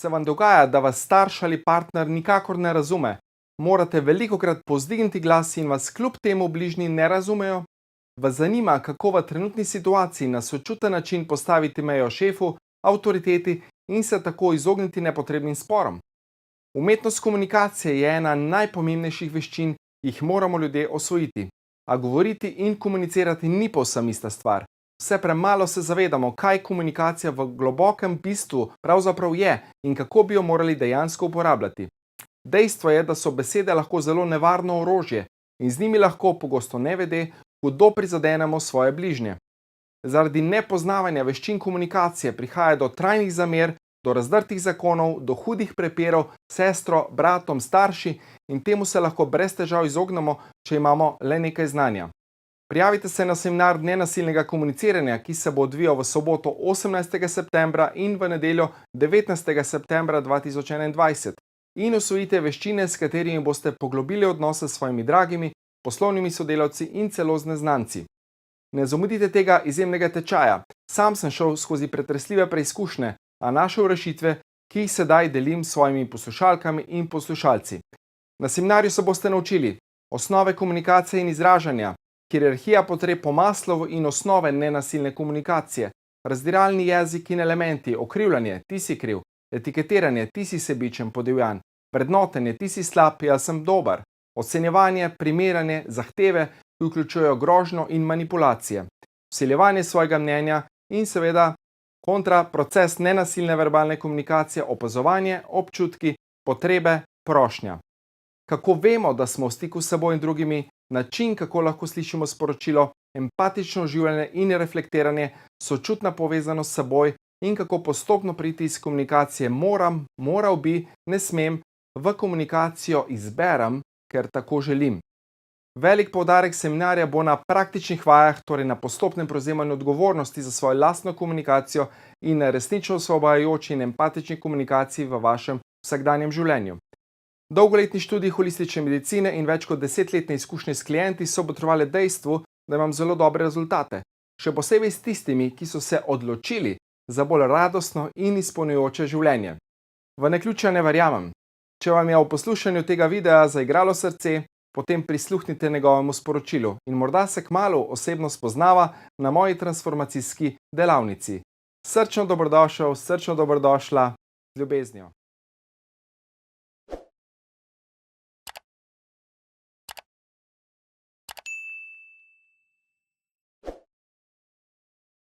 Se vam dogaja, da vas starš ali partner nikakor ne razume? Morate velikokrat povzdigniti glas in vas kljub temu bližnji ne razumejo? Vas zanima, kako v trenutni situaciji na sočuten način postaviti mejo šefu, avtoriteti in se tako izogniti nepotrebnim sporom? Umetnost komunikacije je ena najpomembnejših veščin, jih moramo ljudje osvojiti. A govoriti in komunicirati ni povsem ista stvar. Vse premalo se zavedamo, kaj komunikacija v globokem bistvu pravzaprav je in kako bi jo morali dejansko uporabljati. Dejstvo je, da so besede lahko zelo nevarno orožje in z njimi lahko, pogosto nevede, hudo prizadenemo svoje bližnje. Zaradi nepoznavanja veščin komunikacije prihaja do trajnih zamer, do razdrtih zakonov, do hudih prepirov s sestro, bratom, starši in temu se lahko brez težav izognemo, če imamo le nekaj znanja. Prijavite se na seminar nenasilnega komuniciranja, ki se bo odvijal v soboto 18. septembra in v nedeljo 19. septembra 2021 in osvojite veščine, s katerimi boste poglobili odnose s svojimi dragimi, poslovnimi sodelavci in celo z neznanci. Ne zamudite tega izjemnega tečaja. Sam sem šel skozi pretresljive preizkušnje, a našel rešitve, ki jih sedaj delim s svojimi poslušalkami in poslušalci. Na seminarju se boste naučili osnove komunikacije in izražanja, hierarhija potreb po Maslowu in osnove nenasilne komunikacije, razdiralni jezik in elementi, okrivljanje, ti si kriv, etiketiranje, ti si sebičen, podivjan, vrednotenje, ti si slab, jaz sem dober, ocenjevanje, primerjanje, zahteve, ki vključujejo grožnjo in manipulacije, vsiljevanje svojega mnenja in seveda proces nenasilne verbalne komunikacije, opazovanje, občutki, potrebe, prošnja. Kako vemo, da smo v stiku s seboj in drugimi, način, kako lahko slišimo sporočilo, empatično življenje in reflektiranje, sočutna povezanost s seboj in kako postopno priti iz komunikacije moram, moral bi, ne smem, v komunikacijo izberem, ker tako želim. Velik poudarek seminarja bo na praktičnih vajah, torej na postopnem prevzemanju odgovornosti za svojo lastno komunikacijo in na resnično osvobajajoči in empatični komunikaciji v vašem vsakdanjem življenju. Dolgoletni študij holistične medicine in več kot 10-letne izkušnje s klienti so botrovale dejstvu, da imam zelo dobre rezultate, še posebej s tistimi, ki so se odločili za bolj radostno in izpolnjujoče življenje. V naključja ne verjamem. Če vam je v poslušanju tega videa zaigralo srce, potem prisluhnite njegovemu sporočilu in morda se kmalu osebno spoznava na moji transformacijski delavnici. Srčno dobrodošel, srčno dobrodošla z ljubeznijo.